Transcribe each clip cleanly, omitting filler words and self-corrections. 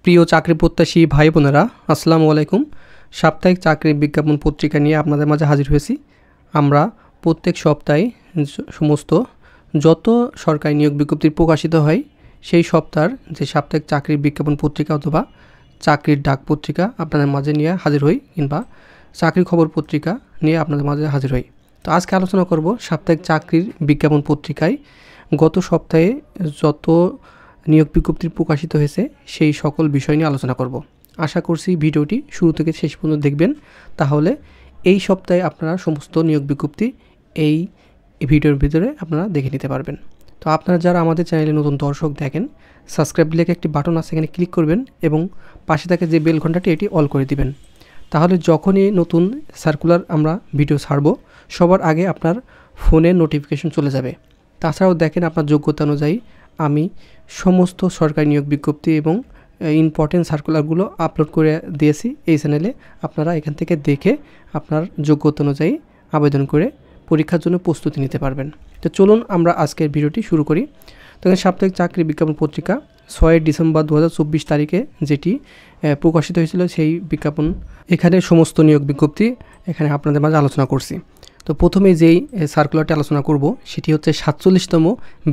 প্রিয় চাকরি প্রত্যাশী ভাই বোনেরা, আসসালামু আলাইকুম। সাপ্তাহিক চাকরির বিজ্ঞাপন পত্রিকা নিয়ে আপনাদের মাঝে হাজির হয়েছি। আমরা প্রত্যেক সপ্তাহে সমস্ত যত সরকারি নিয়োগ বিজ্ঞপ্তি প্রকাশিত হয় সেই সপ্তাহের যে সাপ্তাহিক চাকরির বিজ্ঞাপন পত্রিকা অথবা চাকরির ডাক পত্রিকা আপনাদের মাঝে নিয়ে হাজির হই, কিংবা চাকরি খবর পত্রিকা নিয়ে আপনাদের মাঝে হাজির হই। তো আজকে আলোচনা করব সাপ্তাহিক চাকরির বিজ্ঞাপন পত্রিকায় গত সপ্তাহে যত নিয়োগ বিজ্ঞপ্তি প্রকাশিত হয়েছে সেই সকল বিষয় নিয়ে আলোচনা করব। আশা করছি ভিডিওটি শুরু থেকে শেষ পর্যন্ত দেখবেন, তাহলে এই সপ্তাহে আপনারা সমস্ত নিয়োগ বিজ্ঞপ্তি এই ভিডিওর ভিতরে আপনারা দেখে নিতে পারবেন। তো আপনারা যারা আমাদের চ্যানেলে নতুন দর্শক দেখেন, সাবস্ক্রাইব লেখা একটি বাটন আছে, এখানে ক্লিক করবেন এবং পাশে থাকে যে বেল ঘন্টাটি এটি অল করে দিবেন। তাহলে যখনই নতুন সার্কুলার আমরা ভিডিও ছাড়ব সবার আগে আপনার ফোনে নোটিফিকেশন চলে যাবে। তাছাড়াও দেখেন, আপনার যোগ্যতা অনুযায়ী আমি সমস্ত সরকারি নিয়োগ বিজ্ঞপ্তি এবং ইম্পর্টেন্ট সার্কুলারগুলো আপলোড করে দিয়েছি এই চ্যানেলে। আপনারা এখান থেকে দেখে আপনার যোগ্যতা অনুযায়ী আবেদন করে পরীক্ষার জন্য প্রস্তুতি নিতে পারবেন। তো চলুন আমরা আজকের ভিডিওটি শুরু করি। তো সাপ্তাহিক চাকরি বিজ্ঞাপন পত্রিকা 6 ডিসেম্বর 2024 তারিখে যেটি প্রকাশিত হয়েছিল সেই বিজ্ঞাপন, এখানে সমস্ত নিয়োগ বিজ্ঞপ্তি এখানে আপনাদের মাঝে আলোচনা করছি। তো প্রথমে যেই সার্কুলারটি আলোচনা করব সেটি হচ্ছে 47তম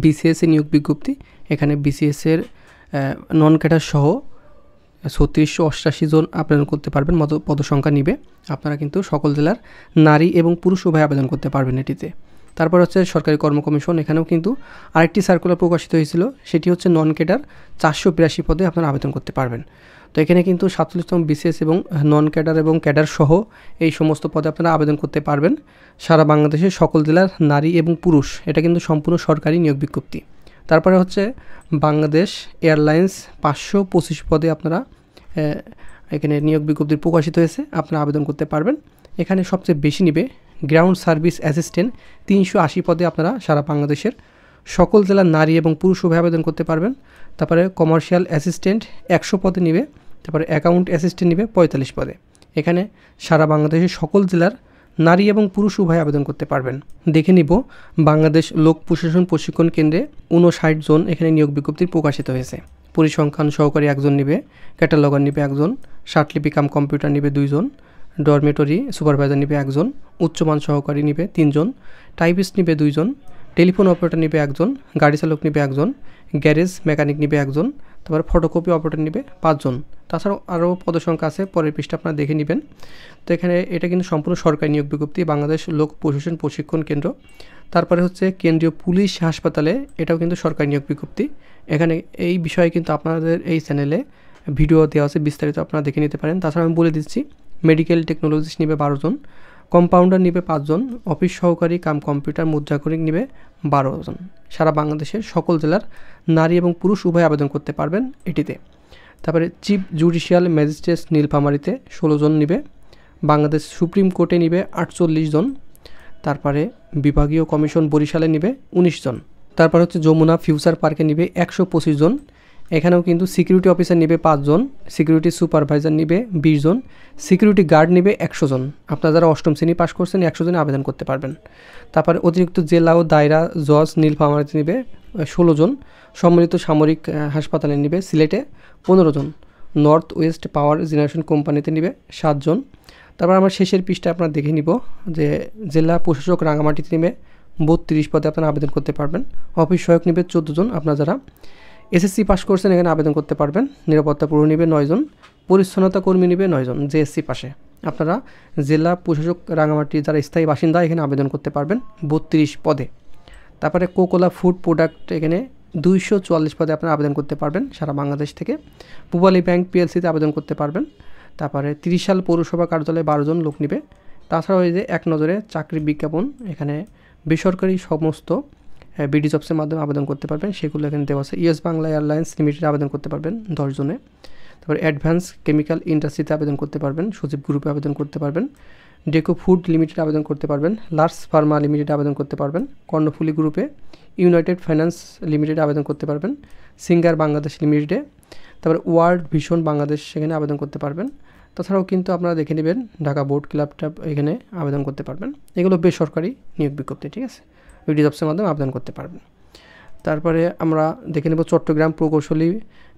বিসিএসএ নিয়োগ বিজ্ঞপ্তি। এখানে বিসিএসের নন ক্যাডার সহ 3688 জন আবেদন করতে পারবেন, পদসংখ্যা নিবে। আপনারা কিন্তু সকল জেলার নারী এবং পুরুষ উভয় আবেদন করতে পারবেন এটিতে। তারপর হচ্ছে সরকারি কর্ম কমিশন, এখানেও কিন্তু আরেকটি সার্কুলার প্রকাশিত হয়েছিল, সেটি হচ্ছে নন ক্যাডার 482 পদে আপনারা আবেদন করতে পারবেন। তো এখানে কিন্তু 47তম বিসিএস এবং নন ক্যাডার এবং ক্যাডার সহ এই সমস্ত পদে আপনারা আবেদন করতে পারবেন সারা বাংলাদেশের সকল জেলার নারী এবং পুরুষ। এটা কিন্তু সম্পূর্ণ সরকারি নিয়োগ বিজ্ঞপ্তি। তারপরে হচ্ছে বাংলাদেশ এয়ারলাইন্স 525 পদে আপনারা এখানে নিয়োগ বিজ্ঞপ্তি প্রকাশিত হয়েছে, আপনারা আবেদন করতে পারবেন। এখানে সবচেয়ে বেশি নিবে গ্রাউন্ড সার্ভিস অ্যাসিস্ট্যান্ট 380 পদে আপনারা সারা বাংলাদেশের সকল জেলার নারী এবং পুরুষ উভয় আবেদন করতে পারবেন। তারপরে কমার্শিয়াল অ্যাসিস্ট্যান্ট 100 পদে নিবে। তারপরে অ্যাকাউন্ট অ্যাসিস্ট্যান্ট নিবে 45 পদে। এখানে সারা বাংলাদেশের সকল জেলার নারী এবং পুরুষ উভয় আবেদন করতে পারবেন। দেখে নিব বাংলাদেশ লোক প্রশাসন প্রশিক্ষণ কেন্দ্রে 59 জন এখানে নিয়োগ বিজ্ঞপ্তি প্রকাশিত হয়েছে। পরিসংখ্যান সহকারী 1 জন নিবে, ক্যাটালগার নিবে 1 জন, শার্টলিপি কাম কম্পিউটার নিবে 2 জন, ডরমেটরি সুপারভাইজার নিবে 1 জন, উচ্চমান সহকারী নিবে 3 জন, টাইপিস্ট নিবে 2 জন, টেলিফোন অপারেটর নিবে 1 জন, গাড়ি চালক নিবে 1 জন, গ্যারেজ মেকানিক নিবে 1 জন, তারপরে ফটোকপি অপারেটর নিবে 5 জন। তাছাড়াও আরও পদসংখ্যা আছে, পরের পৃষ্ঠা আপনারা দেখে নেবেন। তো এখানে এটা কিন্তু সম্পূর্ণ সরকারি নিয়োগ বিজ্ঞপ্তি, বাংলাদেশ লোক প্রশাসন প্রশিক্ষণ কেন্দ্র। তারপরে হচ্ছে কেন্দ্রীয় পুলিশ হাসপাতালে, এটাও কিন্তু সরকারি নিয়োগ বিজ্ঞপ্তি। এখানে এই বিষয়ে কিন্তু আপনাদের এই চ্যানেলে ভিডিও দেওয়া আছে, বিস্তারিত আপনারা দেখে নিতে পারেন। তাছাড়া আমি বলে দিচ্ছি, মেডিকেল টেকনোলজিস্ট নিবে 12 জন, কম্পাউন্ডার নিবে 5 জন, অফিস সহকারী কাম কম্পিউটার মুদ্রাকরিক নিবে 12 জন। সারা বাংলাদেশের সকল জেলার নারী এবং পুরুষ উভয় আবেদন করতে পারবেন এটিতে। তারপরে চিফ জুডিশিয়াল ম্যাজিস্ট্রেট নীলফামারীতে 16 জন নিবে, বাংলাদেশ সুপ্রিম কোর্টে নিবে 48 জন, তারপরে বিভাগীয় কমিশন বরিশালে নিবে 19 জন, তারপর হচ্ছে যমুনা ফিউচার পার্কে নিবে 125 জন। এখানেও কিন্তু সিকিউরিটি অফিসার নিবে 5 জন, সিকিউরিটি সুপারভাইজার নিবে 20 জন, সিকিউরিটি গার্ড নিবে 100 জন। আপনারা যারা 8ম শ্রেণী পাস করছেন 100 জন আবেদন করতে পারবেন। তারপরে অতিরিক্ত জেলা ও দায়রা জজ নীলফামারীতে নিবে 16 জন, সম্মিলিত সামরিক হাসপাতালে নিবে সিলেটে 15 জন, নর্থ ওয়েস্ট পাওয়ার জেনারেশন কোম্পানিতে নিবে 7 জন। তারপর আমার শেষের পৃষ্ঠায় আপনারা দেখে নিব যে জেলা প্রশাসক রাঙামাটিতে নিবে 32 পদে আপনারা আবেদন করতে পারবেন। অফিস সহায়ক নিবে 14 জন, আপনারা যারা এসএসসি পাস করছেন এখানে আবেদন করতে পারবেন। নিরাপত্তা পুরো নিবে 9 জন, পরিচ্ছন্নতা কর্মী নিবে 9 জন জেএসসি পাশে। আপনারা জেলা প্রশাসক রাঙামাটি যারা স্থায়ী বাসিন্দা এখানে আবেদন করতে পারবেন 32 পদে। তারপরে কোকোলা ফুড প্রোডাক্ট এখানে 244 পদে আপনারা আবেদন করতে পারবেন সারা বাংলাদেশ থেকে। পূবালী ব্যাংক পিএলসিতে আবেদন করতে পারবেন। তারপরে 30 সাল পৌরসভা কার্যালয়ে 12 জন লোক নিবে। তাছাড়াও এই যে এক নজরে চাকরি বিজ্ঞাপন, এখানে বেসরকারি সমস্ত বিডি জবসের মাধ্যমে আবেদন করতে পারবেন, সেগুলো এখানে দেওয়া আছে। ইউএস বাংলা এয়ারলাইন্স লিমিটেড আবেদন করতে পারবেন 10 জনে। তারপরে অ্যাডভান্স কেমিক্যাল ইন্ডাস্ট্রিতে আবেদন করতে পারবেন, সচিব গ্রুপে আবেদন করতে পারবেন, ডেকো ফুড লিমিটেড আবেদন করতে পারবেন, লার্স ফার্মা লিমিটেড আবেদন করতে পারবেন, কর্ণফুলি গ্রুপে, ইউনাইটেড ফাইন্যান্স লিমিটেড আবেদন করতে পারবেন, সিঙ্গার বাংলাদেশ লিমিটেডে, তারপরে ওয়ার্ল্ড ভিশন বাংলাদেশ সেখানে আবেদন করতে পারবেন। তাছাড়াও কিন্তু আপনারা দেখে নেবেন ঢাকা বোর্ড ক্লাবটা এখানে আবেদন করতে পারবেন। এগুলো বেসরকারি নিয়োগ বিজ্ঞপ্তি, ঠিক আছে, বিডি জবসের মাধ্যমে আবেদন করতে পারবেন। তারপরে আমরা দেখে নেব চট্টগ্রাম প্রকৌশলী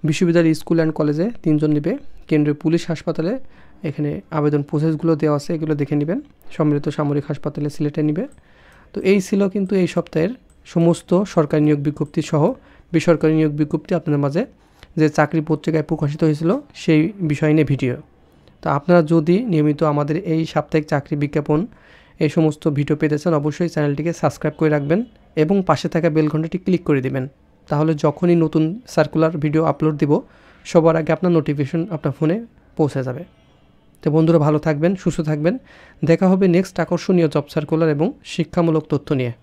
বিশ্ববিদ্যালয় স্কুল অ্যান্ড কলেজে 3 জন নেবে। কেন্দ্রীয় পুলিশ হাসপাতালে এখানে আবেদন প্রসেসগুলো দেওয়া আছে, এগুলো দেখে নেবেন। সম্মিলিত সামরিক হাসপাতালে সিলেটে নেবে। তো এই ছিল কিন্তু এই সপ্তাহের সমস্ত সরকারি নিয়োগ বিজ্ঞপ্তি সহ বেসরকারি নিয়োগ বিজ্ঞপ্তি আপনাদের মাঝে যে চাকরি পত্রিকায় প্রকাশিত হয়েছিল সেই বিষয় নিয়ে ভিডিও। তো আপনারা যদি নিয়মিত আমাদের এই সাপ্তাহিক চাকরি বিজ্ঞাপন এই সমস্ত ভিডিও পেতে চান, অবশ্যই চ্যানেলটিকে সাবস্ক্রাইব করে রাখবেন এবং পাশে থাকা বেল ঘন্টাটি ক্লিক করে দিবেন। তাহলে যখনই নতুন সার্কুলার ভিডিও আপলোড দিব সবার আগে আপনার নোটিফিকেশন আপনার ফোনে পৌঁছে যাবে। তো বন্ধুরা, ভালো থাকবেন, সুস্থ থাকবেন। দেখা হবে নেক্সট আকর্ষণীয় জব সার্কুলার এবং শিক্ষামূলক তথ্য নিয়ে।